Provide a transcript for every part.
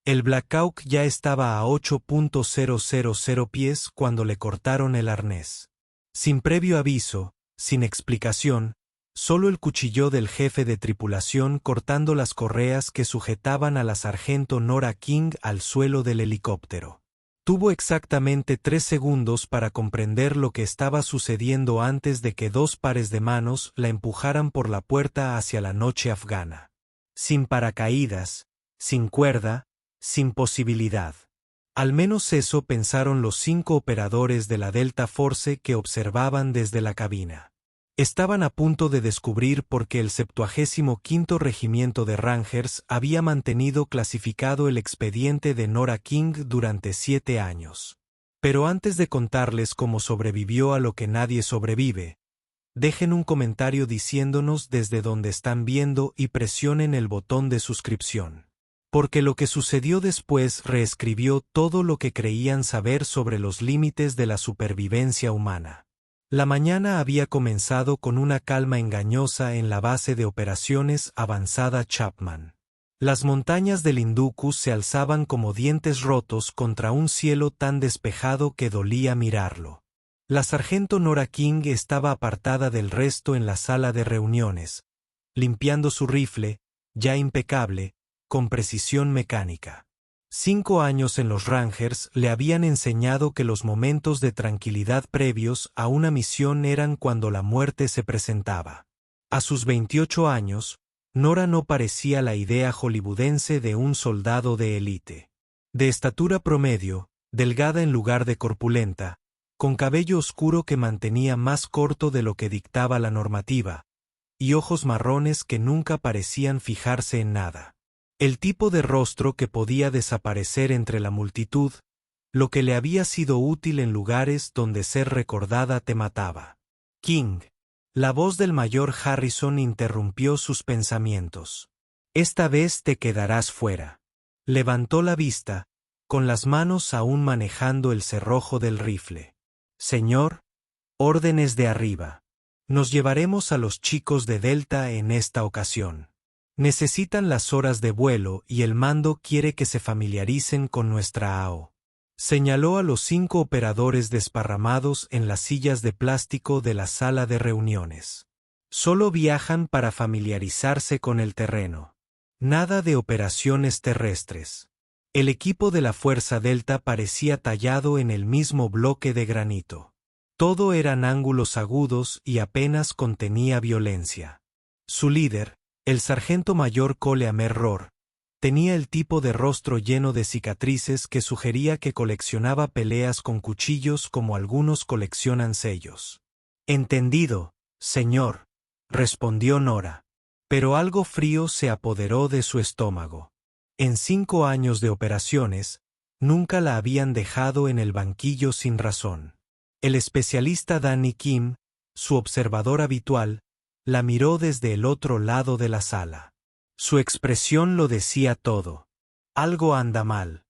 El Black Hawk ya estaba a 8.000 pies cuando le cortaron el arnés. Sin previo aviso, sin explicación, solo el cuchillo del jefe de tripulación cortando las correas que sujetaban a la sargento Nora King al suelo del helicóptero. Tuvo exactamente 3 segundos para comprender lo que estaba sucediendo antes de que 2 pares de manos la empujaran por la puerta hacia la noche afgana. Sin paracaídas, sin cuerda, sin posibilidad. Al menos eso pensaron los 5 operadores de la Delta Force que observaban desde la cabina. Estaban a punto de descubrir por qué el 75º Regimiento de Rangers había mantenido clasificado el expediente de Nora King durante 7 años. Pero antes de contarles cómo sobrevivió a lo que nadie sobrevive, dejen un comentario diciéndonos desde dónde están viendo y presionen el botón de suscripción. Porque lo que sucedió después reescribió todo lo que creían saber sobre los límites de la supervivencia humana. La mañana había comenzado con una calma engañosa en la base de operaciones avanzada Chapman. Las montañas del Hindu Kush se alzaban como dientes rotos contra un cielo tan despejado que dolía mirarlo. La sargento Nora King estaba apartada del resto en la sala de reuniones, limpiando su rifle, ya impecable, con precisión mecánica. 5 años en los Rangers le habían enseñado que los momentos de tranquilidad previos a una misión eran cuando la muerte se presentaba. A sus 28 años, Nora no parecía la idea hollywoodense de un soldado de élite. De estatura promedio, delgada en lugar de corpulenta, con cabello oscuro que mantenía más corto de lo que dictaba la normativa, y ojos marrones que nunca parecían fijarse en nada. El tipo de rostro que podía desaparecer entre la multitud, lo que le había sido útil en lugares donde ser recordada te mataba. King. La voz del mayor Harrison interrumpió sus pensamientos. Esta vez te quedarás fuera. Levantó la vista, con las manos aún manejando el cerrojo del rifle. Señor, órdenes de arriba. Nos llevaremos a los chicos de Delta en esta ocasión. Necesitan las horas de vuelo y el mando quiere que se familiaricen con nuestra AO. Señaló a los 5 operadores desparramados en las sillas de plástico de la sala de reuniones. Solo viajan para familiarizarse con el terreno. Nada de operaciones terrestres. El equipo de la Fuerza Delta parecía tallado en el mismo bloque de granito. Todo eran ángulos agudos y apenas contenía violencia. Su líder, el sargento mayor Cole Amer-Rohr, tenía el tipo de rostro lleno de cicatrices que sugería que coleccionaba peleas con cuchillos como algunos coleccionan sellos. Entendido, señor, respondió Nora. Pero algo frío se apoderó de su estómago. En 5 años de operaciones, nunca la habían dejado en el banquillo sin razón. El especialista Danny Kim, su observador habitual, la miró desde el otro lado de la sala. Su expresión lo decía todo. Algo anda mal.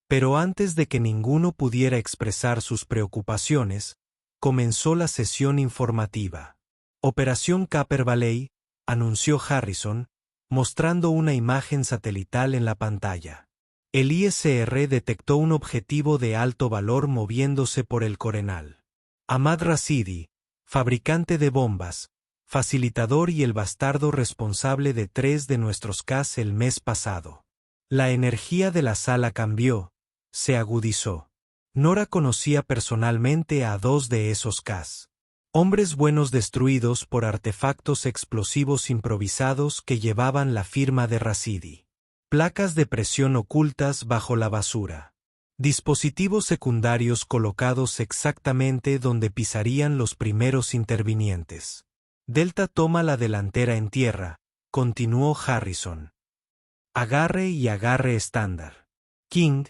Pero antes de que ninguno pudiera expresar sus preocupaciones, comenzó la sesión informativa. Operación Copper Valley, anunció Harrison, mostrando una imagen satelital en la pantalla. El ISR detectó un objetivo de alto valor moviéndose por el Corenal. Ahmad Rashidi, fabricante de bombas, facilitador y el bastardo responsable de 3 de nuestros CAS el mes pasado. La energía de la sala cambió, se agudizó. Nora conocía personalmente a 2 de esos CAS. Hombres buenos destruidos por artefactos explosivos improvisados que llevaban la firma de Rashidi. Placas de presión ocultas bajo la basura. Dispositivos secundarios colocados exactamente donde pisarían los primeros intervinientes. Delta toma la delantera en tierra, continuó Harrison. Agarre y agarre estándar. King,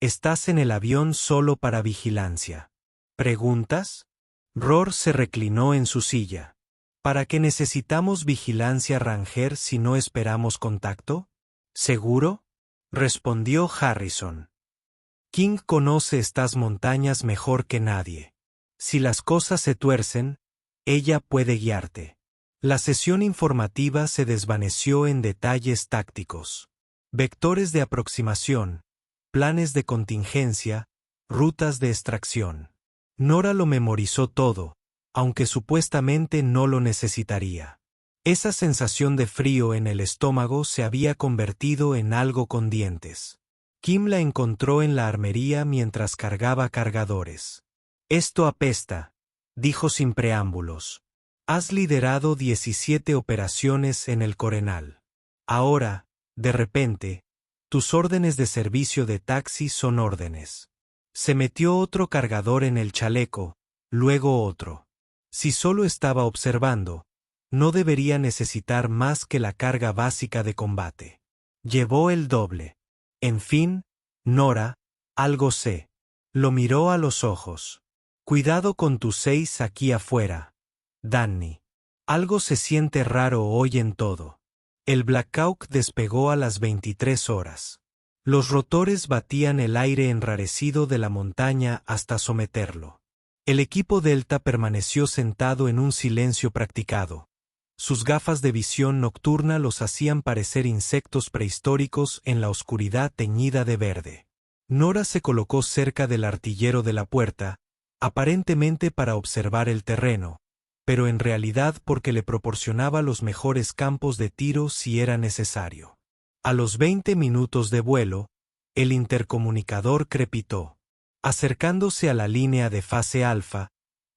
estás en el avión solo para vigilancia. ¿Preguntas? Rohr se reclinó en su silla. ¿Para qué necesitamos vigilancia Ranger si no esperamos contacto? ¿Seguro? Respondió Harrison. King conoce estas montañas mejor que nadie. Si las cosas se tuercen, ella puede guiarte. La sesión informativa se desvaneció en detalles tácticos. Vectores de aproximación, planes de contingencia, rutas de extracción. Nora lo memorizó todo, aunque supuestamente no lo necesitaría. Esa sensación de frío en el estómago se había convertido en algo con dientes. Kim la encontró en la armería mientras cargaba cargadores. «Esto apesta», dijo sin preámbulos. «Has liderado 17 operaciones en el Corenal. Ahora, de repente, tus órdenes de servicio de taxi son órdenes». Se metió otro cargador en el chaleco, luego otro. Si solo estaba observando, no debería necesitar más que la carga básica de combate. Llevó el doble. En fin, Nora, algo sé. Lo miró a los ojos. Cuidado con tus 6 aquí afuera, Danny. Algo se siente raro hoy en todo. El Black Hawk despegó a las 23 horas. Los rotores batían el aire enrarecido de la montaña hasta someterlo. El equipo Delta permaneció sentado en un silencio practicado. Sus gafas de visión nocturna los hacían parecer insectos prehistóricos en la oscuridad teñida de verde. Nora se colocó cerca del artillero de la puerta, aparentemente para observar el terreno, pero en realidad porque le proporcionaba los mejores campos de tiro si era necesario. A los 20 minutos de vuelo, el intercomunicador crepitó. Acercándose a la línea de fase alfa,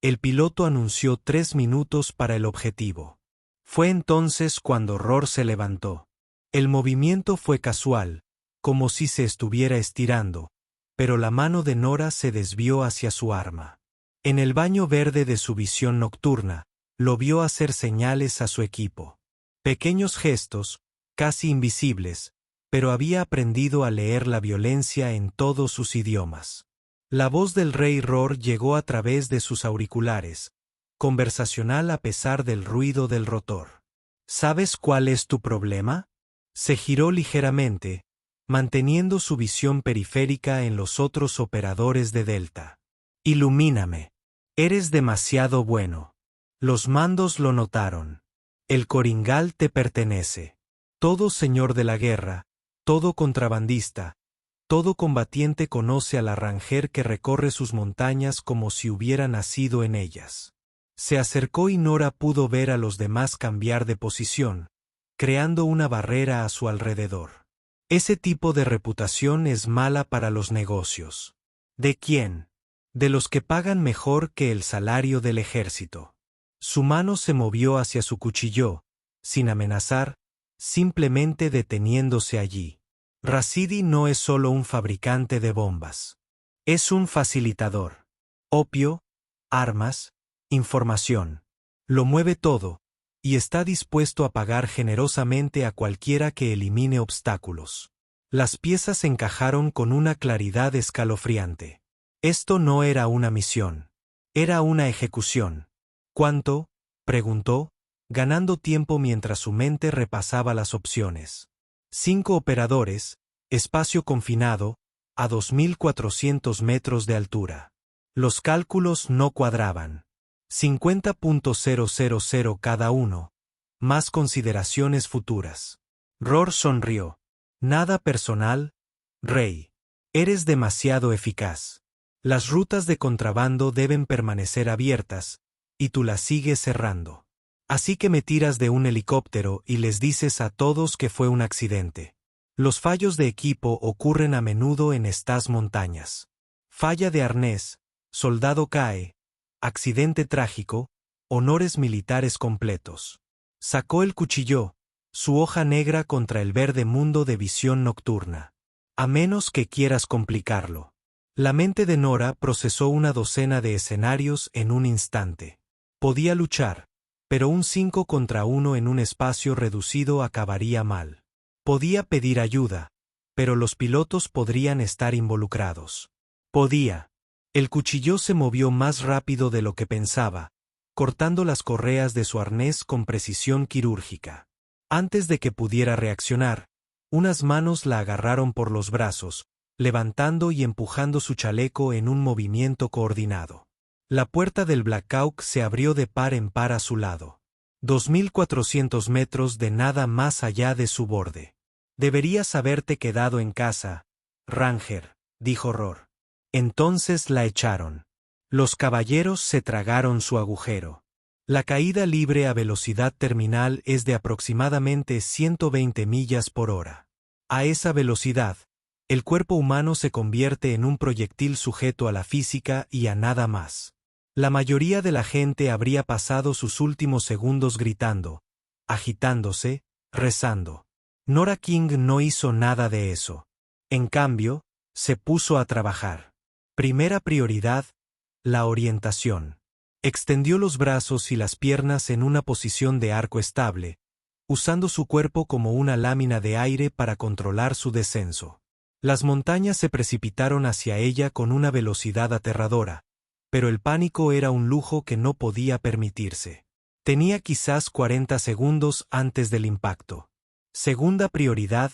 el piloto anunció 3 minutos para el objetivo. Fue entonces cuando Rohr se levantó. El movimiento fue casual, como si se estuviera estirando, pero la mano de Nora se desvió hacia su arma. En el baño verde de su visión nocturna, lo vio hacer señales a su equipo. Pequeños gestos, casi invisibles, pero había aprendido a leer la violencia en todos sus idiomas. La voz del rey Rohr llegó a través de sus auriculares, conversacional a pesar del ruido del rotor. ¿Sabes cuál es tu problema? Se giró ligeramente, manteniendo su visión periférica en los otros operadores de Delta. Ilumíname. Eres demasiado bueno. Los mandos lo notaron. El Coringal te pertenece. Todo señor de la guerra, todo contrabandista, todo combatiente conoce al Arranger que recorre sus montañas como si hubiera nacido en ellas. Se acercó y Nora pudo ver a los demás cambiar de posición, creando una barrera a su alrededor. Ese tipo de reputación es mala para los negocios. ¿De quién? De los que pagan mejor que el salario del ejército. Su mano se movió hacia su cuchillo, sin amenazar, simplemente deteniéndose allí. Rashidi no es solo un fabricante de bombas. Es un facilitador. Opio, armas, información. Lo mueve todo, y está dispuesto a pagar generosamente a cualquiera que elimine obstáculos. Las piezas encajaron con una claridad escalofriante. Esto no era una misión. Era una ejecución. ¿Cuánto?, preguntó, ganando tiempo mientras su mente repasaba las opciones. 5 operadores, espacio confinado, a 2.400 metros de altura. Los cálculos no cuadraban. 50.000 cada uno. Más consideraciones futuras. Rohr sonrió. Nada personal, Rey. Eres demasiado eficaz. Las rutas de contrabando deben permanecer abiertas, y tú las sigues cerrando. Así que me tiras de un helicóptero y les dices a todos que fue un accidente. Los fallos de equipo ocurren a menudo en estas montañas. Falla de arnés, soldado cae, accidente trágico, honores militares completos. Sacó el cuchillo, su hoja negra contra el verde mundo de visión nocturna. A menos que quieras complicarlo. La mente de Nora procesó una docena de escenarios en un instante. Podía luchar, pero un 5 contra 1 en un espacio reducido acabaría mal. Podía pedir ayuda, pero los pilotos podrían estar involucrados. Podía. El cuchillo se movió más rápido de lo que pensaba, cortando las correas de su arnés con precisión quirúrgica. Antes de que pudiera reaccionar, unas manos la agarraron por los brazos, levantando y empujando su chaleco en un movimiento coordinado. La puerta del Black Hawk se abrió de par en par a su lado. 2.400 metros de nada más allá de su borde. Deberías haberte quedado en casa, Ranger, dijo Roar. Entonces la echaron. Los caballeros se tragaron su agujero. La caída libre a velocidad terminal es de aproximadamente 120 millas por hora. A esa velocidad, el cuerpo humano se convierte en un proyectil sujeto a la física y a nada más. La mayoría de la gente habría pasado sus últimos segundos gritando, agitándose, rezando. Nora King no hizo nada de eso. En cambio, se puso a trabajar. Primera prioridad, la orientación. Extendió los brazos y las piernas en una posición de arco estable, usando su cuerpo como una lámina de aire para controlar su descenso. Las montañas se precipitaron hacia ella con una velocidad aterradora, pero el pánico era un lujo que no podía permitirse. Tenía quizás 40 segundos antes del impacto. Segunda prioridad,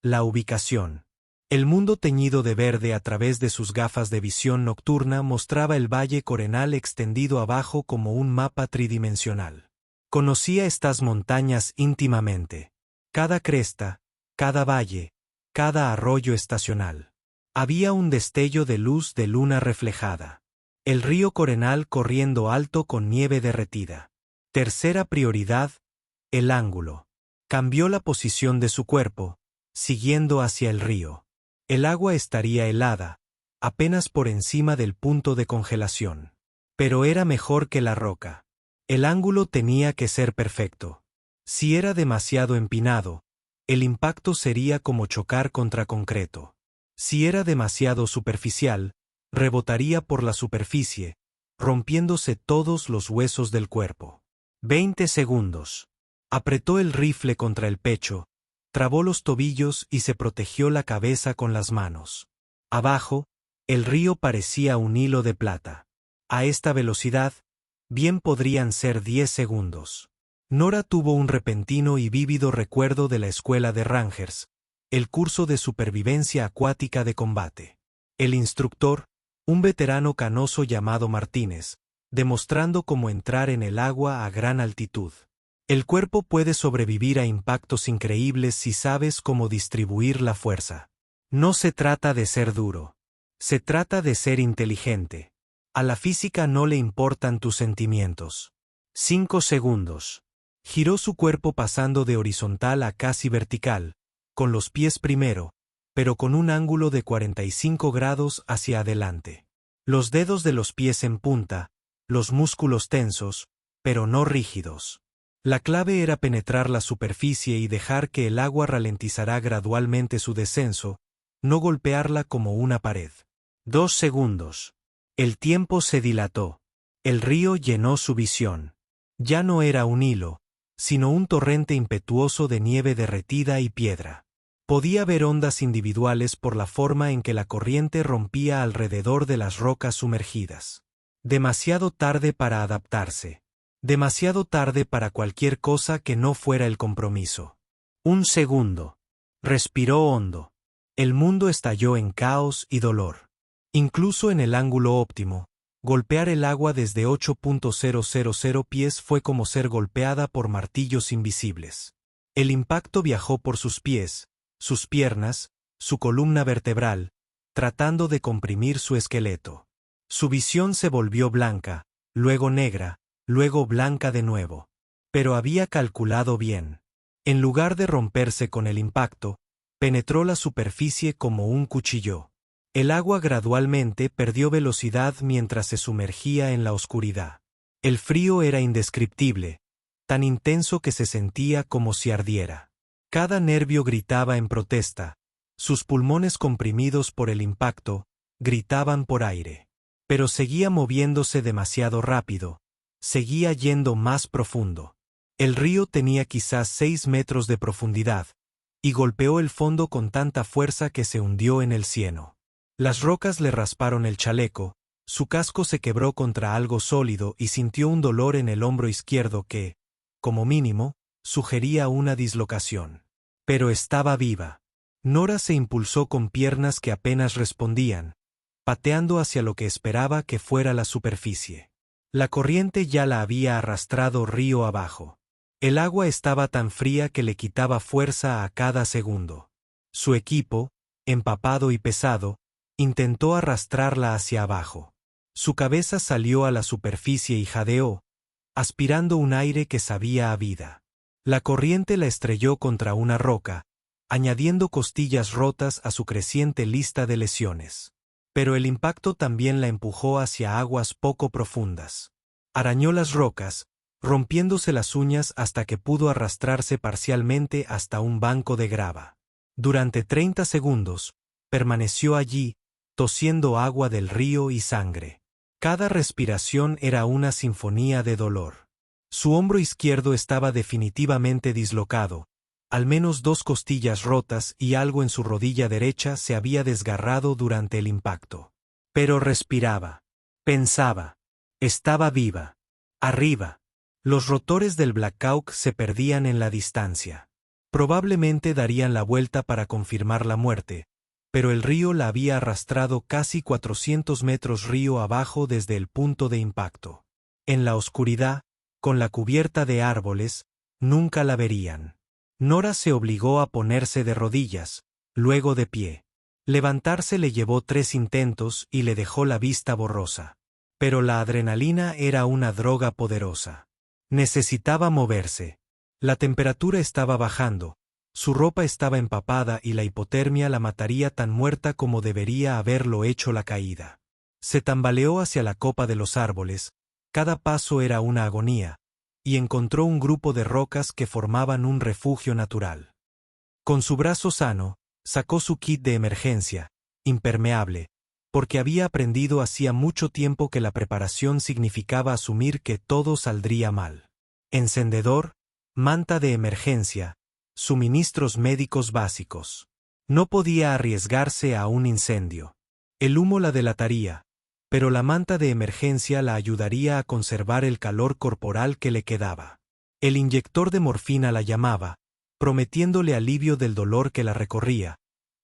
la ubicación. El mundo teñido de verde a través de sus gafas de visión nocturna mostraba el valle Corenal extendido abajo como un mapa tridimensional. Conocía estas montañas íntimamente. Cada cresta, cada valle, cada arroyo estacional. Había un destello de luz de luna reflejada. El río Corenal corriendo alto con nieve derretida. Tercera prioridad, el ángulo. Cambió la posición de su cuerpo, siguiendo hacia el río. El agua estaría helada, apenas por encima del punto de congelación. Pero era mejor que la roca. El ángulo tenía que ser perfecto. Si era demasiado empinado, el impacto sería como chocar contra concreto. Si era demasiado superficial, rebotaría por la superficie, rompiéndose todos los huesos del cuerpo. 20 segundos. Apretó el rifle contra el pecho, trabó los tobillos y se protegió la cabeza con las manos. Abajo, el río parecía un hilo de plata. A esta velocidad, bien podrían ser 10 segundos. Nora tuvo un repentino y vívido recuerdo de la escuela de Rangers, el curso de supervivencia acuática de combate. El instructor, un veterano canoso llamado Martínez, demostrando cómo entrar en el agua a gran altitud. El cuerpo puede sobrevivir a impactos increíbles si sabes cómo distribuir la fuerza. No se trata de ser duro. Se trata de ser inteligente. A la física no le importan tus sentimientos. 5 segundos. Giró su cuerpo pasando de horizontal a casi vertical, con los pies primero, pero con un ángulo de 45 grados hacia adelante. Los dedos de los pies en punta, los músculos tensos, pero no rígidos. La clave era penetrar la superficie y dejar que el agua ralentizara gradualmente su descenso, no golpearla como una pared. 2 segundos. El tiempo se dilató. El río llenó su visión. Ya no era un hilo, sino un torrente impetuoso de nieve derretida y piedra. Podía ver ondas individuales por la forma en que la corriente rompía alrededor de las rocas sumergidas. Demasiado tarde para adaptarse. Demasiado tarde para cualquier cosa que no fuera el compromiso. 1 segundo. Respiró hondo. El mundo estalló en caos y dolor. Incluso en el ángulo óptimo, golpear el agua desde 8.000 pies fue como ser golpeada por martillos invisibles. El impacto viajó por sus pies, sus piernas, su columna vertebral, tratando de comprimir su esqueleto. Su visión se volvió blanca, luego negra, luego blanca de nuevo. Pero había calculado bien. En lugar de romperse con el impacto, penetró la superficie como un cuchillo. El agua gradualmente perdió velocidad mientras se sumergía en la oscuridad. El frío era indescriptible, tan intenso que se sentía como si ardiera. Cada nervio gritaba en protesta, sus pulmones comprimidos por el impacto, gritaban por aire. Pero seguía moviéndose demasiado rápido, seguía yendo más profundo. El río tenía quizás 6 metros de profundidad, y golpeó el fondo con tanta fuerza que se hundió en el cieno. Las rocas le rasparon el chaleco, su casco se quebró contra algo sólido y sintió un dolor en el hombro izquierdo que, como mínimo, sugería una dislocación. Pero estaba viva. Nora se impulsó con piernas que apenas respondían, pateando hacia lo que esperaba que fuera la superficie. La corriente ya la había arrastrado río abajo. El agua estaba tan fría que le quitaba fuerza a cada segundo. Su equipo, empapado y pesado, intentó arrastrarla hacia abajo. Su cabeza salió a la superficie y jadeó, aspirando un aire que sabía a vida. La corriente la estrelló contra una roca, añadiendo costillas rotas a su creciente lista de lesiones. Pero el impacto también la empujó hacia aguas poco profundas. Arañó las rocas, rompiéndose las uñas hasta que pudo arrastrarse parcialmente hasta un banco de grava. Durante 30 segundos, permaneció allí, tosiendo agua del río y sangre. Cada respiración era una sinfonía de dolor. Su hombro izquierdo estaba definitivamente dislocado, al menos 2 costillas rotas y algo en su rodilla derecha se había desgarrado durante el impacto. Pero respiraba. Pensaba. Estaba viva. Arriba. Los rotores del Black Hawk se perdían en la distancia. Probablemente darían la vuelta para confirmar la muerte, pero el río la había arrastrado casi 400 metros río abajo desde el punto de impacto. En la oscuridad, con la cubierta de árboles, nunca la verían. Nora se obligó a ponerse de rodillas, luego de pie. Levantarse le llevó 3 intentos y le dejó la vista borrosa. Pero la adrenalina era una droga poderosa. Necesitaba moverse. La temperatura estaba bajando, su ropa estaba empapada y la hipotermia la mataría tan muerta como debería haberlo hecho la caída. Se tambaleó hacia la copa de los árboles, cada paso era una agonía, y encontró un grupo de rocas que formaban un refugio natural. Con su brazo sano, sacó su kit de emergencia, impermeable, porque había aprendido hacía mucho tiempo que la preparación significaba asumir que todo saldría mal. Encendedor, manta de emergencia, suministros médicos básicos. No podía arriesgarse a un incendio. El humo la delataría, pero la manta de emergencia la ayudaría a conservar el calor corporal que le quedaba. El inyector de morfina la llamaba, prometiéndole alivio del dolor que la recorría,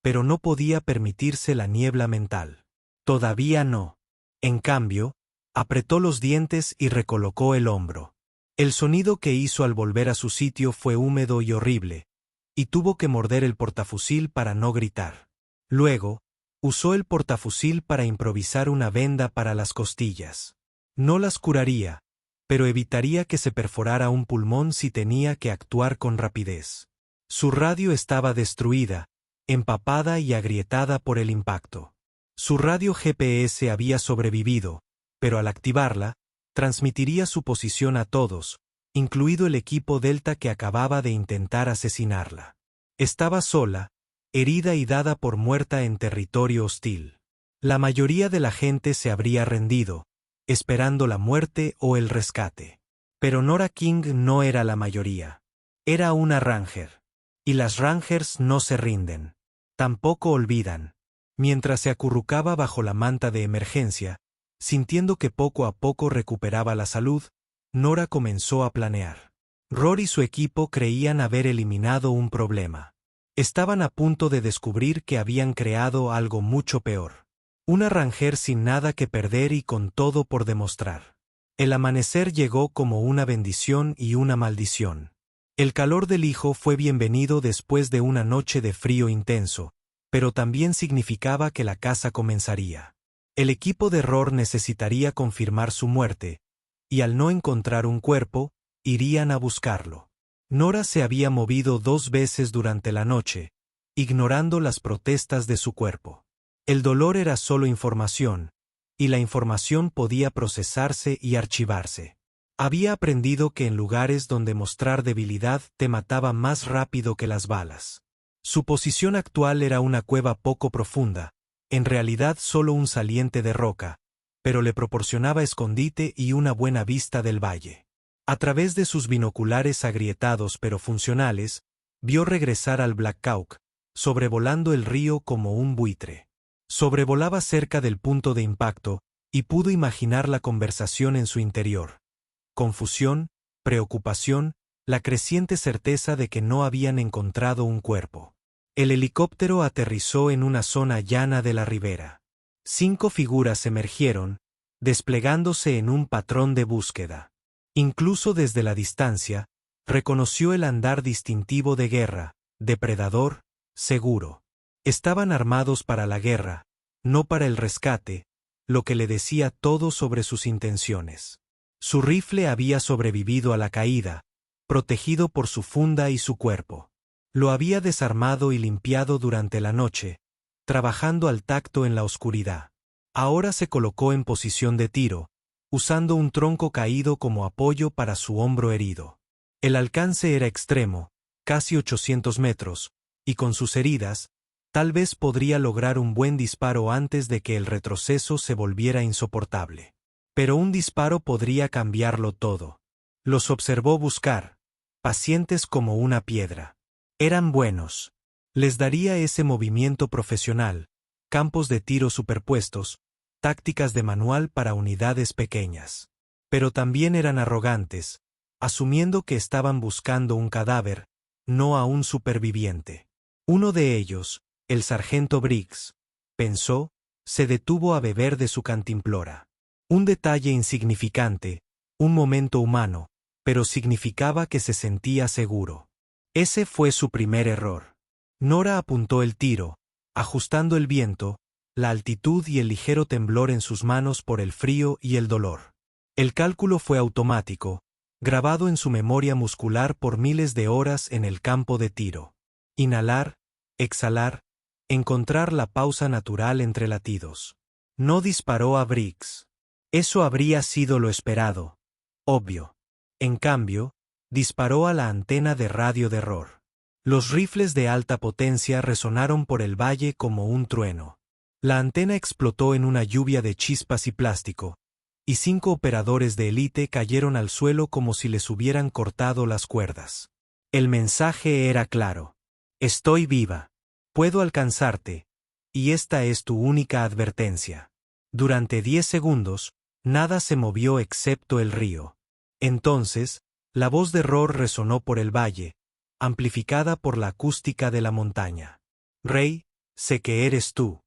pero no podía permitirse la niebla mental. Todavía no. En cambio, apretó los dientes y recolocó el hombro. El sonido que hizo al volver a su sitio fue húmedo y horrible, y tuvo que morder el portafusil para no gritar. Luego, usó el portafusil para improvisar una venda para las costillas. No las curaría, pero evitaría que se perforara un pulmón si tenía que actuar con rapidez. Su radio estaba destruida, empapada y agrietada por el impacto. Su radio GPS había sobrevivido, pero al activarla, transmitiría su posición a todos, incluido el equipo Delta que acababa de intentar asesinarla. Estaba sola, herida y dada por muerta en territorio hostil. La mayoría de la gente se habría rendido, esperando la muerte o el rescate. Pero Nora King no era la mayoría. Era una Ranger. Y las Rangers no se rinden. Tampoco olvidan. Mientras se acurrucaba bajo la manta de emergencia, sintiendo que poco a poco recuperaba la salud, Nora comenzó a planear. Rory y su equipo creían haber eliminado un problema. Estaban a punto de descubrir que habían creado algo mucho peor. Una Ranger sin nada que perder y con todo por demostrar. El amanecer llegó como una bendición y una maldición. El calor del hijo fue bienvenido después de una noche de frío intenso, pero también significaba que la caza comenzaría. El equipo de Rory necesitaría confirmar su muerte, y al no encontrar un cuerpo, irían a buscarlo. Nora se había movido 2 veces durante la noche, ignorando las protestas de su cuerpo. El dolor era solo información, y la información podía procesarse y archivarse. Había aprendido que en lugares donde mostrar debilidad te mataba más rápido que las balas. Su posición actual era una cueva poco profunda, en realidad solo un saliente de roca, pero le proporcionaba escondite y una buena vista del valle. A través de sus binoculares agrietados pero funcionales, vio regresar al Black Hawk, sobrevolando el río como un buitre. Sobrevolaba cerca del punto de impacto, y pudo imaginar la conversación en su interior. Confusión, preocupación, la creciente certeza de que no habían encontrado un cuerpo. El helicóptero aterrizó en una zona llana de la ribera. 5 figuras emergieron, desplegándose en un patrón de búsqueda. Incluso desde la distancia, Reconoció el andar distintivo de guerra, depredador, seguro. Estaban armados para la guerra, no para el rescate, lo que le decía todo sobre sus intenciones. Su rifle había sobrevivido a la caída, protegido por su funda y su cuerpo. Lo había desarmado y limpiado durante la noche, trabajando al tacto en la oscuridad. Ahora se colocó en posición de tiro, usando un tronco caído como apoyo para su hombro herido. El alcance era extremo, casi 800 metros, y con sus heridas, tal vez podría lograr un buen disparo antes de que el retroceso se volviera insoportable. Pero un disparo podría cambiarlo todo. Los observó buscar, pacientes como una piedra. Eran buenos. Les daría ese movimiento profesional, campos de tiro superpuestos, tácticas de manual para unidades pequeñas. Pero también eran arrogantes, asumiendo que estaban buscando un cadáver, no a un superviviente. Uno de ellos, el sargento Briggs, pensó, se detuvo a beber de su cantimplora. Un detalle insignificante, un momento humano, pero significaba que se sentía seguro. Ese fue su primer error. Nora apuntó el tiro, ajustando el viento, la altitud y el ligero temblor en sus manos por el frío y el dolor. El cálculo fue automático, grabado en su memoria muscular por miles de horas en el campo de tiro. Inhalar, exhalar, encontrar la pausa natural entre latidos. No disparó a Briggs. Eso habría sido lo esperado, obvio. En cambio, disparó a la antena de radio de Rohr. Los rifles de alta potencia resonaron por el valle como un trueno. La antena explotó en una lluvia de chispas y plástico, y 5 operadores de élite cayeron al suelo como si les hubieran cortado las cuerdas. El mensaje era claro. Estoy viva. Puedo alcanzarte, y esta es tu única advertencia. Durante 10 segundos, nada se movió excepto el río. Entonces, la voz de Rohr resonó por el valle, amplificada por la acústica de la montaña. Rey, sé que eres tú.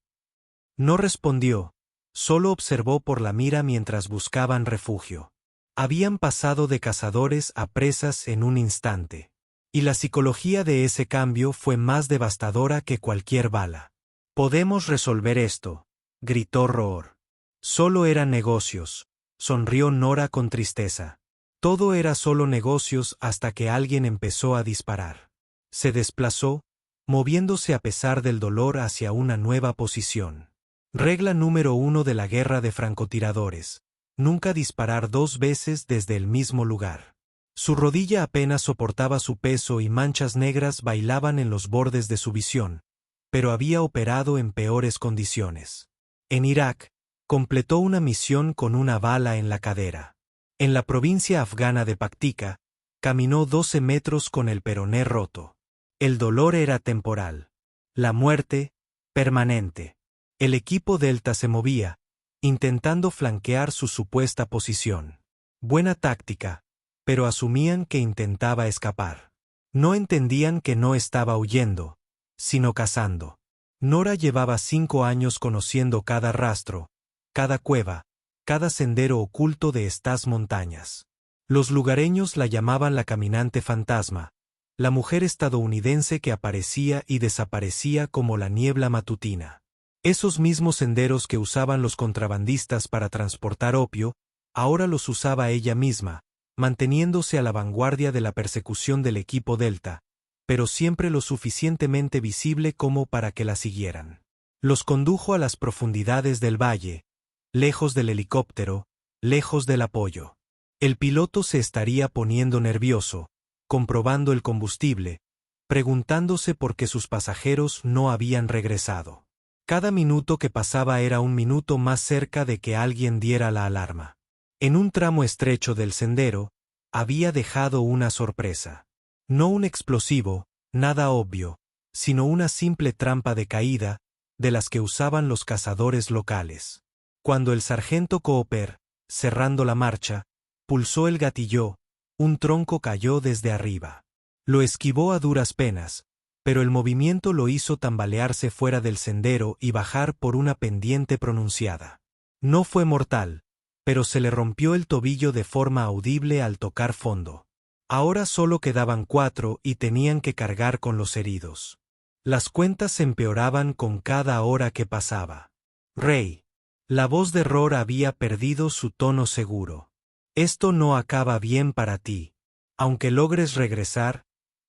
No respondió, solo observó por la mira mientras buscaban refugio. Habían pasado de cazadores a presas en un instante. Y la psicología de ese cambio fue más devastadora que cualquier bala. Podemos resolver esto, gritó Rohr. Solo eran negocios, sonrió Nora con tristeza. Todo era solo negocios hasta que alguien empezó a disparar. Se desplazó, moviéndose a pesar del dolor hacia una nueva posición. Regla número 1 de la guerra de francotiradores: nunca disparar 2 veces desde el mismo lugar. Su rodilla apenas soportaba su peso y manchas negras bailaban en los bordes de su visión, pero había operado en peores condiciones. En Irak, completó una misión con una bala en la cadera. En la provincia afgana de Paktika, caminó 12 metros con el peroné roto. El dolor era temporal. La muerte, permanente. El equipo Delta se movía, intentando flanquear su supuesta posición. Buena táctica, pero asumían que intentaba escapar. No entendían que no estaba huyendo, sino cazando. Nora llevaba 5 años conociendo cada rastro, cada cueva, cada sendero oculto de estas montañas. Los lugareños la llamaban la caminante fantasma, la mujer estadounidense que aparecía y desaparecía como la niebla matutina. Esos mismos senderos que usaban los contrabandistas para transportar opio, ahora los usaba ella misma, manteniéndose a la vanguardia de la persecución del equipo Delta, pero siempre lo suficientemente visible como para que la siguieran. Los condujo a las profundidades del valle, lejos del helicóptero, lejos del apoyo. El piloto se estaría poniendo nervioso, comprobando el combustible, preguntándose por qué sus pasajeros no habían regresado. Cada minuto que pasaba era un minuto más cerca de que alguien diera la alarma. En un tramo estrecho del sendero, había dejado una sorpresa. No un explosivo, nada obvio, sino una simple trampa de caída, de las que usaban los cazadores locales. Cuando el sargento Cooper, cerrando la marcha, pulsó el gatillo, un tronco cayó desde arriba. Lo esquivó a duras penas, pero el movimiento lo hizo tambalearse fuera del sendero y bajar por una pendiente pronunciada. No fue mortal, pero se le rompió el tobillo de forma audible al tocar fondo. Ahora solo quedaban 4 y tenían que cargar con los heridos. Las cuentas empeoraban con cada hora que pasaba. Rey. La voz de Rohr había perdido su tono seguro. Esto no acaba bien para ti. Aunque logres regresar,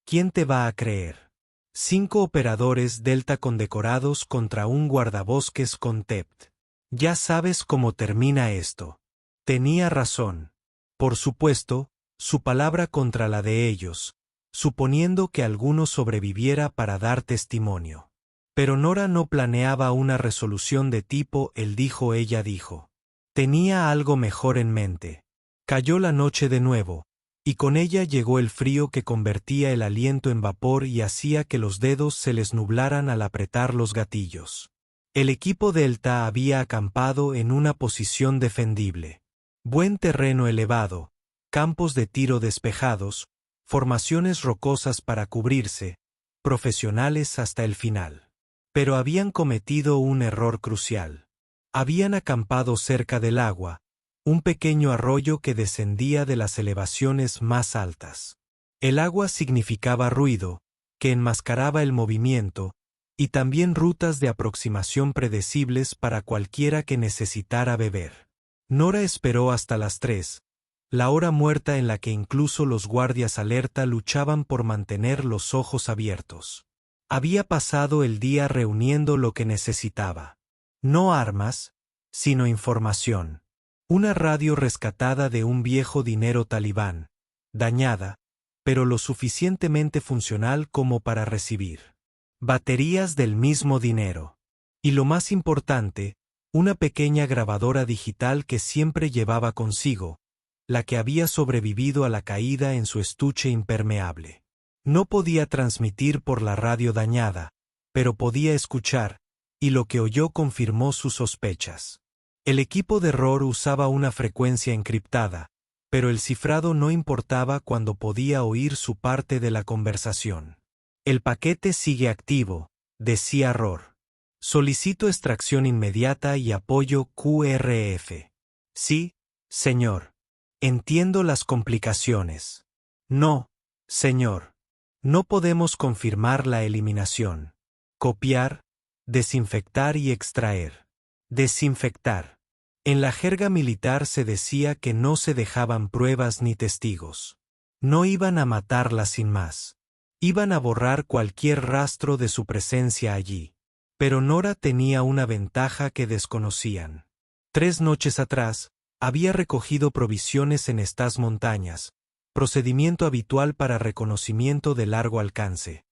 ¿quién te va a creer? 5 operadores Delta condecorados contra un guardabosques con TEPT. Ya sabes cómo termina esto. Tenía razón. Por supuesto, su palabra contra la de ellos, suponiendo que alguno sobreviviera para dar testimonio. Pero Nora no planeaba una resolución de tipo él dijo ella dijo. Tenía algo mejor en mente. Cayó la noche de nuevo, y con ella llegó el frío que convertía el aliento en vapor y hacía que los dedos se les nublaran al apretar los gatillos. El equipo Delta había acampado en una posición defendible. Buen terreno elevado, campos de tiro despejados, formaciones rocosas para cubrirse, profesionales hasta el final. Pero habían cometido un error crucial. Habían acampado cerca del agua, un pequeño arroyo que descendía de las elevaciones más altas. El agua significaba ruido, que enmascaraba el movimiento, y también rutas de aproximación predecibles para cualquiera que necesitara beber. Nora esperó hasta las 3, la hora muerta en la que incluso los guardias alerta luchaban por mantener los ojos abiertos. Había pasado el día reuniendo lo que necesitaba. No armas, sino información. Una radio rescatada de un viejo dinero talibán, dañada, pero lo suficientemente funcional como para recibir. Baterías del mismo dinero. Y lo más importante, una pequeña grabadora digital que siempre llevaba consigo, la que había sobrevivido a la caída en su estuche impermeable. No podía transmitir por la radio dañada, pero podía escuchar, y lo que oyó confirmó sus sospechas. El equipo de Rohr usaba una frecuencia encriptada, pero el cifrado no importaba cuando podía oír su parte de la conversación. El paquete sigue activo, decía Rohr. Solicito extracción inmediata y apoyo QRF. Sí, señor. Entiendo las complicaciones. No, señor. No podemos confirmar la eliminación. Copiar, desinfectar y extraer. Desinfectar. En la jerga militar se decía que no se dejaban pruebas ni testigos. No iban a matarla sin más. Iban a borrar cualquier rastro de su presencia allí. Pero Nora tenía una ventaja que desconocían. 3 noches atrás, había recogido provisiones en estas montañas, procedimiento habitual para reconocimiento de largo alcance.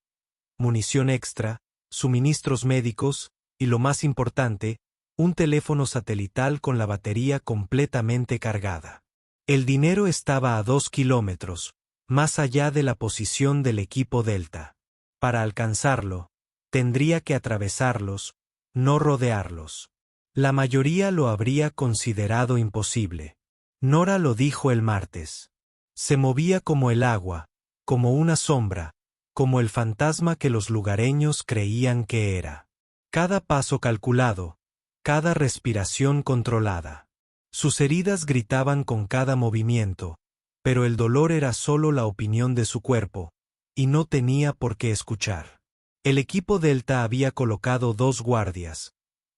Munición extra, suministros médicos, y lo más importante, un teléfono satelital con la batería completamente cargada. El dinero estaba a 2 kilómetros, más allá de la posición del equipo Delta. Para alcanzarlo, tendría que atravesarlos, no rodearlos. La mayoría lo habría considerado imposible. Nora lo dijo el martes. Se movía como el agua, como una sombra, como el fantasma que los lugareños creían que era. Cada paso calculado, cada respiración controlada. Sus heridas gritaban con cada movimiento, pero el dolor era solo la opinión de su cuerpo, y no tenía por qué escuchar. El equipo Delta había colocado 2 guardias,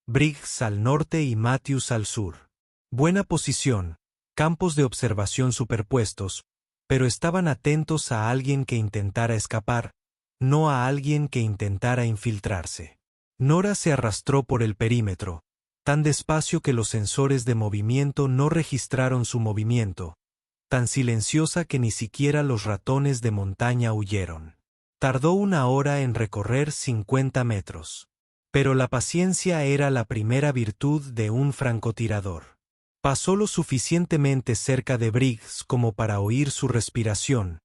Briggs al norte y Matthews al sur. Buena posición, campos de observación superpuestos, pero estaban atentos a alguien que intentara escapar, no a alguien que intentara infiltrarse. Nora se arrastró por el perímetro, tan despacio que los sensores de movimiento no registraron su movimiento, tan silenciosa que ni siquiera los ratones de montaña huyeron. Tardó 1 hora en recorrer 50 metros. Pero la paciencia era la primera virtud de un francotirador. Pasó lo suficientemente cerca de Briggs como para oír su respiración,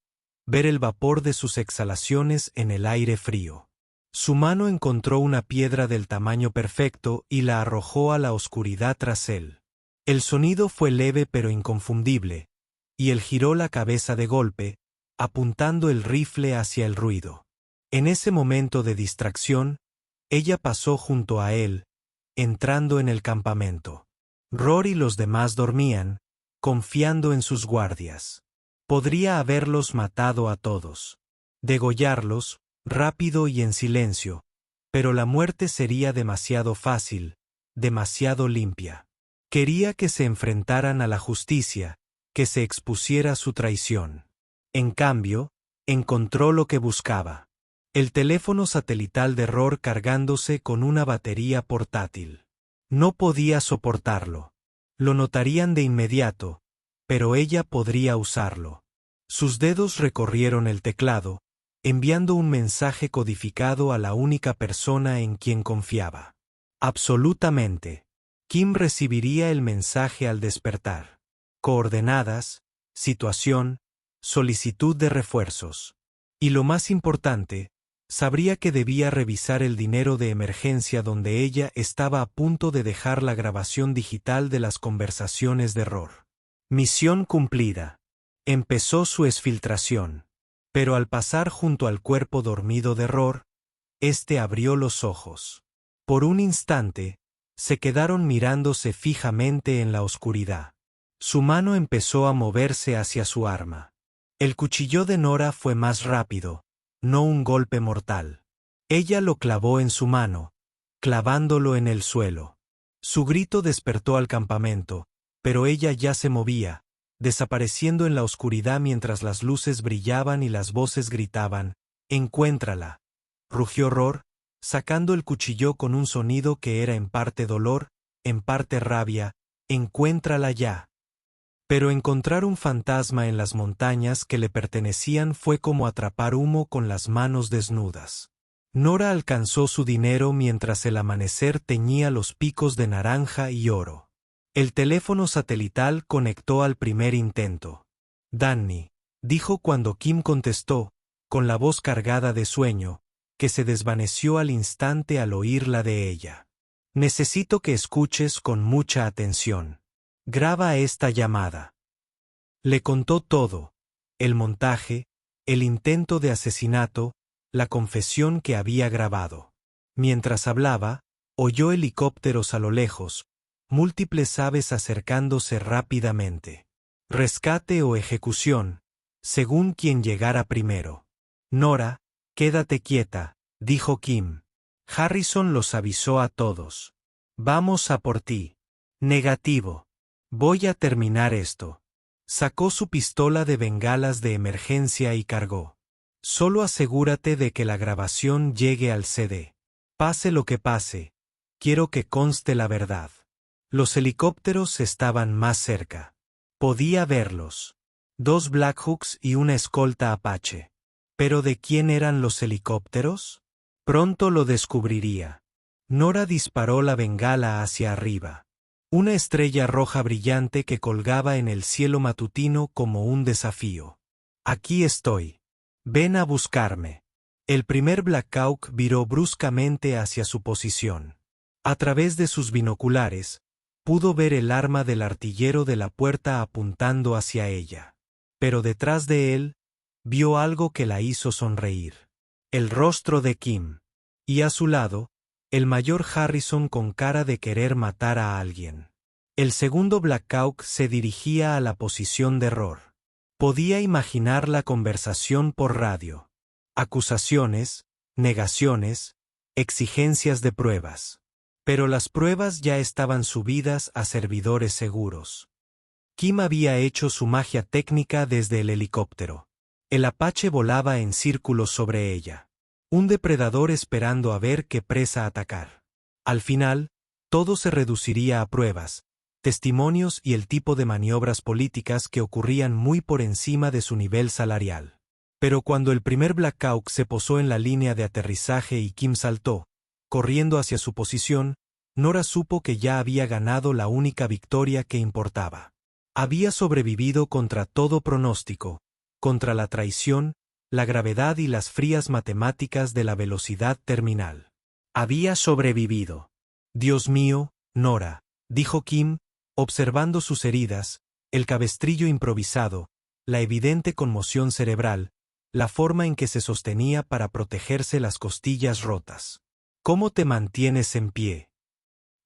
ver el vapor de sus exhalaciones en el aire frío. Su mano encontró una piedra del tamaño perfecto y la arrojó a la oscuridad tras él. El sonido fue leve pero inconfundible, y él giró la cabeza de golpe, apuntando el rifle hacia el ruido. En ese momento de distracción, ella pasó junto a él, entrando en el campamento. Rohr y los demás dormían, confiando en sus guardias. Podría haberlos matado a todos. Degollarlos, rápido y en silencio. Pero la muerte sería demasiado fácil, demasiado limpia. Quería que se enfrentaran a la justicia, que se expusiera su traición. En cambio, encontró lo que buscaba. El teléfono satelital de Rohr cargándose con una batería portátil. No podía soportarlo. Lo notarían de inmediato, pero ella podría usarlo. Sus dedos recorrieron el teclado, enviando un mensaje codificado a la única persona en quien confiaba. Absolutamente. Kim recibiría el mensaje al despertar. Coordenadas, situación, solicitud de refuerzos. Y lo más importante, sabría que debía revisar el dinero de emergencia donde ella estaba a punto de dejar la grabación digital de las conversaciones de Rohr. Misión cumplida. Empezó su exfiltración. Pero al pasar junto al cuerpo dormido de Rohr, éste abrió los ojos. Por un instante, se quedaron mirándose fijamente en la oscuridad. Su mano empezó a moverse hacia su arma. El cuchillo de Nora fue más rápido, no un golpe mortal. Ella lo clavó en su mano, clavándolo en el suelo. Su grito despertó al campamento, pero ella ya se movía, desapareciendo en la oscuridad mientras las luces brillaban y las voces gritaban, «¡Encuéntrala!». Rugió Rohr, sacando el cuchillo con un sonido que era en parte dolor, en parte rabia, «¡Encuéntrala ya!». Pero encontrar un fantasma en las montañas que le pertenecían fue como atrapar humo con las manos desnudas. Nora alcanzó su dinero mientras el amanecer teñía los picos de naranja y oro. El teléfono satelital conectó al primer intento. «Danny», dijo cuando Kim contestó, con la voz cargada de sueño, que se desvaneció al instante al oírla de ella. «Necesito que escuches con mucha atención. Graba esta llamada». Le contó todo, el montaje, el intento de asesinato, la confesión que había grabado. Mientras hablaba, oyó helicópteros a lo lejos, múltiples aves acercándose rápidamente. Rescate o ejecución, según quien llegara primero. «Nora, quédate quieta», dijo Kim. «Harrison los avisó a todos. Vamos a por ti». «Negativo. Voy a terminar esto». Sacó su pistola de bengalas de emergencia y cargó. «Solo asegúrate de que la grabación llegue al CD. Pase lo que pase, quiero que conste la verdad». Los helicópteros estaban más cerca. Podía verlos. 2 Blackhawks y una escolta Apache. ¿Pero de quién eran los helicópteros? Pronto lo descubriría. Nora disparó la bengala hacia arriba. Una estrella roja brillante que colgaba en el cielo matutino como un desafío. «Aquí estoy. Ven a buscarme». El primer Blackhawk viró bruscamente hacia su posición. A través de sus binoculares, pudo ver el arma del artillero de la puerta apuntando hacia ella. Pero detrás de él, vio algo que la hizo sonreír. El rostro de Kim. Y a su lado, el mayor Harrison con cara de querer matar a alguien. El segundo Blackhawk se dirigía a la posición de Rohr. Podía imaginar la conversación por radio. Acusaciones, negaciones, exigencias de pruebas. Pero las pruebas ya estaban subidas a servidores seguros. Kim había hecho su magia técnica desde el helicóptero. El Apache volaba en círculos sobre ella. Un depredador esperando a ver qué presa atacar. Al final, todo se reduciría a pruebas, testimonios y el tipo de maniobras políticas que ocurrían muy por encima de su nivel salarial. Pero cuando el primer Blackhawk se posó en la línea de aterrizaje y Kim saltó, corriendo hacia su posición, Nora supo que ya había ganado la única victoria que importaba. Había sobrevivido contra todo pronóstico, contra la traición, la gravedad y las frías matemáticas de la velocidad terminal. Había sobrevivido. «Dios mío, Nora», dijo Kim, observando sus heridas, el cabestrillo improvisado, la evidente conmoción cerebral, la forma en que se sostenía para protegerse las costillas rotas. «¿Cómo te mantienes en pie?»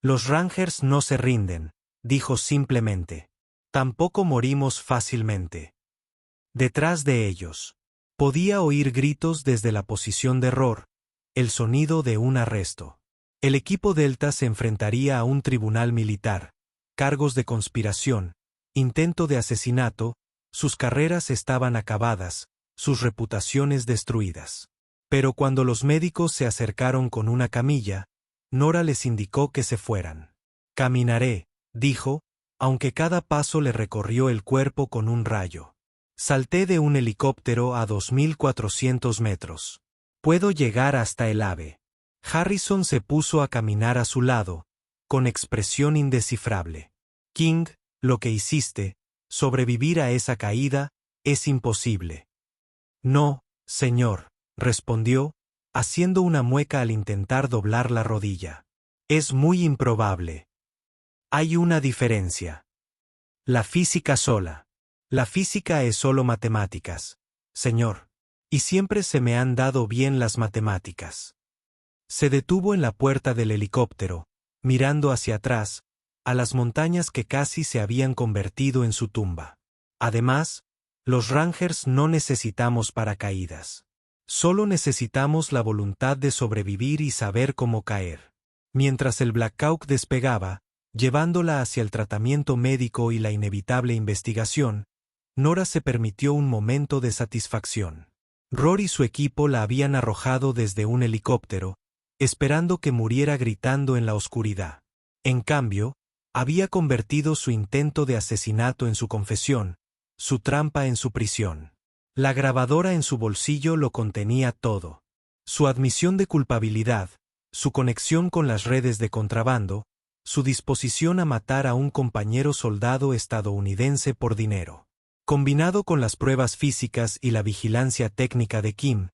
«Los Rangers no se rinden», dijo simplemente. «Tampoco morimos fácilmente». Detrás de ellos. Podía oír gritos desde la posición de error, el sonido de un arresto. El equipo Delta se enfrentaría a un tribunal militar, cargos de conspiración, intento de asesinato, sus carreras estaban acabadas, sus reputaciones destruidas. Pero cuando los médicos se acercaron con una camilla, Nora les indicó que se fueran. Caminaré, dijo, aunque cada paso le recorrió el cuerpo con un rayo. Salté de un helicóptero a 2400 metros. Puedo llegar hasta el AVE. Harrison se puso a caminar a su lado, con expresión indescifrable. King, lo que hiciste, sobrevivir a esa caída, es imposible. No, señor, respondió, haciendo una mueca al intentar doblar la rodilla. Es muy improbable. Hay una diferencia. La física sola. La física es solo matemáticas, señor. Y siempre se me han dado bien las matemáticas. Se detuvo en la puerta del helicóptero, mirando hacia atrás, a las montañas que casi se habían convertido en su tumba. Además, los Rangers no necesitamos paracaídas. Solo necesitamos la voluntad de sobrevivir y saber cómo caer. Mientras el Black Hawk despegaba, llevándola hacia el tratamiento médico y la inevitable investigación, Nora se permitió un momento de satisfacción. Rory y su equipo la habían arrojado desde un helicóptero, esperando que muriera gritando en la oscuridad. En cambio, había convertido su intento de asesinato en su confesión, su trampa en su prisión. La grabadora en su bolsillo lo contenía todo. Su admisión de culpabilidad, su conexión con las redes de contrabando, su disposición a matar a un compañero soldado estadounidense por dinero. Combinado con las pruebas físicas y la vigilancia técnica de Kim,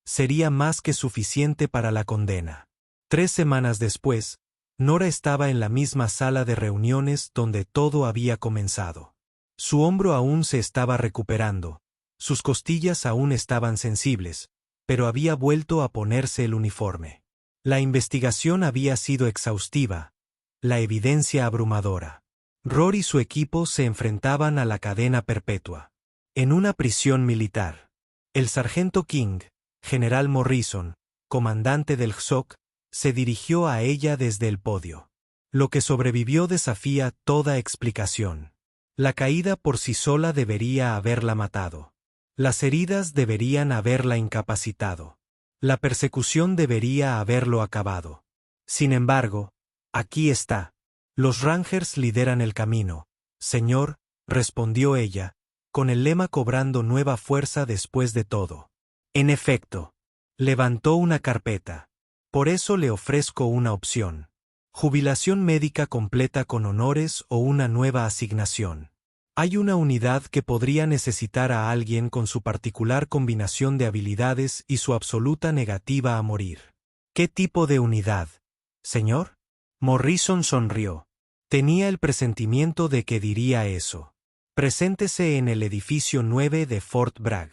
sería más que suficiente para la condena. 3 semanas después, Nora estaba en la misma sala de reuniones donde todo había comenzado. Su hombro aún se estaba recuperando, sus costillas aún estaban sensibles, pero había vuelto a ponerse el uniforme. La investigación había sido exhaustiva, la evidencia abrumadora. Rory y su equipo se enfrentaban a la cadena perpetua. En una prisión militar. El sargento King, general Morrison, comandante del GSOC, se dirigió a ella desde el podio. Lo que sobrevivió desafía toda explicación. La caída por sí sola debería haberla matado. Las heridas deberían haberla incapacitado. La persecución debería haberlo acabado. Sin embargo, aquí está. Los Rangers lideran el camino, señor, respondió ella, con el lema cobrando nueva fuerza después de todo. En efecto, levantó una carpeta. Por eso le ofrezco una opción. Jubilación médica completa con honores o una nueva asignación. Hay una unidad que podría necesitar a alguien con su particular combinación de habilidades y su absoluta negativa a morir. ¿Qué tipo de unidad, señor? Morrison sonrió. Tenía el presentimiento de que diría eso. Preséntese en el edificio 9 de Fort Bragg.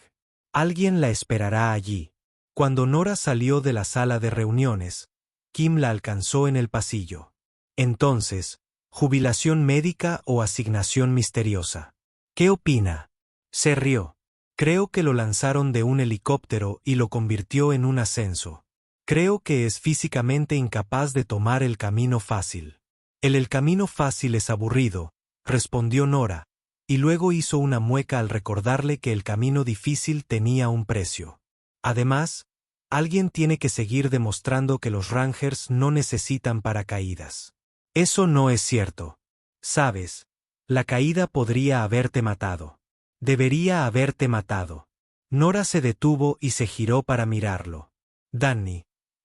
Alguien la esperará allí. Cuando Nora salió de la sala de reuniones, Kim la alcanzó en el pasillo. Entonces, ¿jubilación médica o asignación misteriosa? ¿Qué opina? Se rió. Creo que lo lanzaron de un helicóptero y lo convirtió en un ascenso. Creo que es físicamente incapaz de tomar el camino fácil. El camino fácil es aburrido, respondió Nora, y luego hizo una mueca al recordarle que el camino difícil tenía un precio. Además, alguien tiene que seguir demostrando que los Rangers no necesitan paracaídas. Eso no es cierto. Sabes, la caída podría haberte matado. Debería haberte matado. Nora se detuvo y se giró para mirarlo. Danny.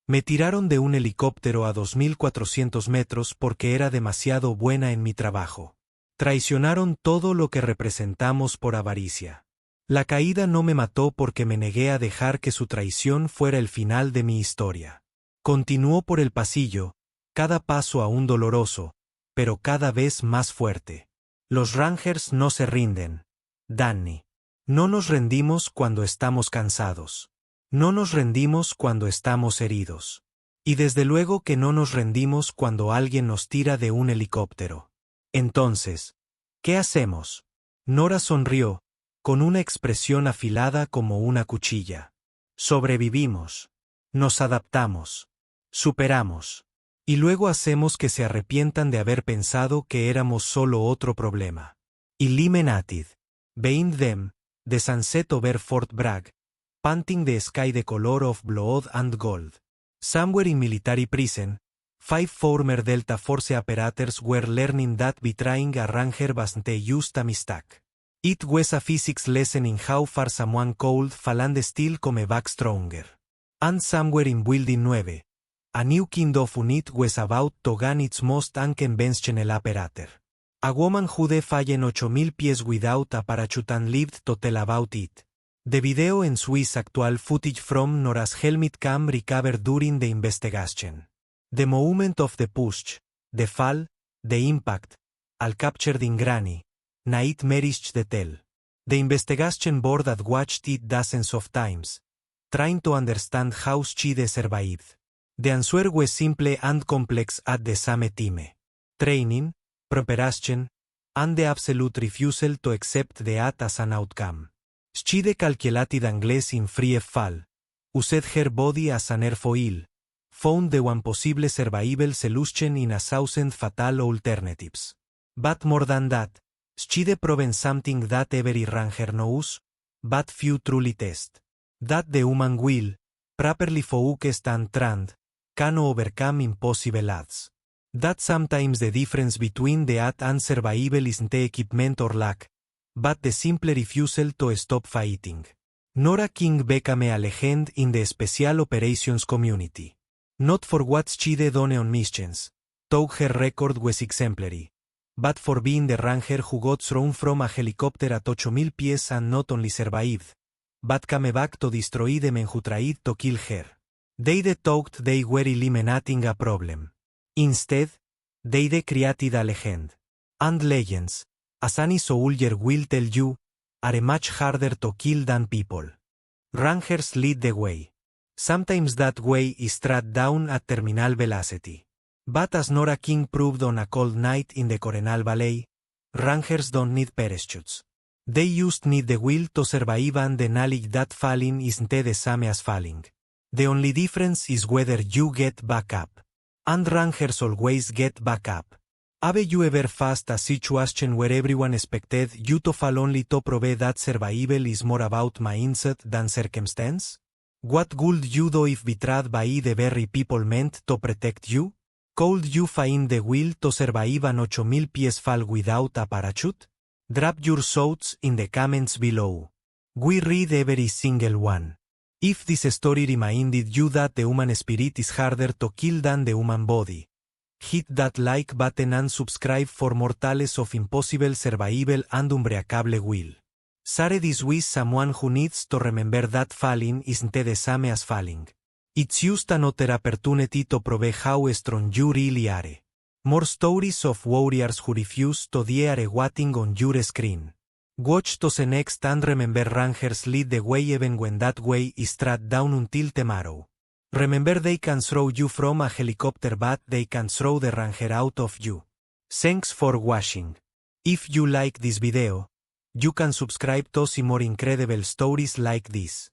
Me tiraron de un helicóptero a 2400 metros porque era demasiado buena en mi trabajo. Traicionaron todo lo que representamos por avaricia. La caída no me mató porque me negué a dejar que su traición fuera el final de mi historia. Continuó por el pasillo, cada paso aún doloroso, pero cada vez más fuerte. Los Rangers no se rinden, Danny. No nos rendimos cuando estamos cansados. No nos rendimos cuando estamos heridos. Y desde luego que no nos rendimos cuando alguien nos tira de un helicóptero. Entonces, ¿qué hacemos? Nora sonrió, con una expresión afilada como una cuchilla. Sobrevivimos. Nos adaptamos. Superamos. Y luego hacemos que se arrepientan de haber pensado que éramos solo otro problema. Illuminated. Behind them, the sunset over Fort Bragg, painting the sky the color of blood and gold. Somewhere in military prison, 5 former Delta Force operators were learning that betraying a ranger wasn't just a mistake. It was a physics lesson in how far someone could fall and still come back stronger. And somewhere in Building 9, a new kind of unit was about to gain its most unconventional operator. A woman who fallen 8,000 pies without a parachute and lived to tell about it. The video en Swiss actual footage from Nora's helmet cam recovered during the investigation. The moment of the push, the fall, the impact, all captured in grainy, nightmarish detail. The investigation board had watched it dozens of times, trying to understand how she survived. The answer was simple and complex at the same time. Training, preparation, and the absolute refusal to accept that as an outcome. She calculated angles in free fall, used her body as an airfoil, found the one possible survival solution in a thousand fatal alternatives. But more than that, she proven something that every ranger knows, but few truly test. That the human will, properly focused and trained, can overcome impossible odds. That sometimes the difference between the odds and survival isn't the equipment or luck, but the simple refusal to stop fighting. Nora King became a legend in the special operations community. Not for what she did on missions, though her record was exemplary, but for being the ranger who got thrown from a helicopter at 8,000 pies and not only survived, but came back to destroy the men who tried to kill her. They thought they were eliminating a problem. Instead, they created a legend. And legends, as any soldier will tell you, are much harder to kill than people. Rangers lead the way. Sometimes that way is straight down at terminal velocity. But as Nora King proved on a cold night in the Coronal Valley, Rangers don't need parachutes. They just need the will to survive and the knowledge that falling isn't the same as falling. The only difference is whether you get back up. And Rangers always get back up. Have you ever faced a situation where everyone expected you to fall only to prove that survival is more about mindset than circumstance? What would you do if betrayed by the very people meant to protect you? Could you find the will to survive an 8,000 pies fall without a parachute? Drop your thoughts in the comments below. We read every single one. If this story reminded you that the human spirit is harder to kill than the human body, hit that like button and subscribe for more tales of impossible survival and unbreakable will. Share this with someone who needs to remember that falling isn't the same as falling. It's just another opportunity to prove how strong you really are. More stories of warriors who refuse to die are waiting on your screen. Watch to the next and remember Rangers lead the way even when that way is straight down until tomorrow. Remember they can throw you from a helicopter but they can throw the Ranger out of you. Thanks for watching. If you like this video, you can subscribe to see more incredible stories like this.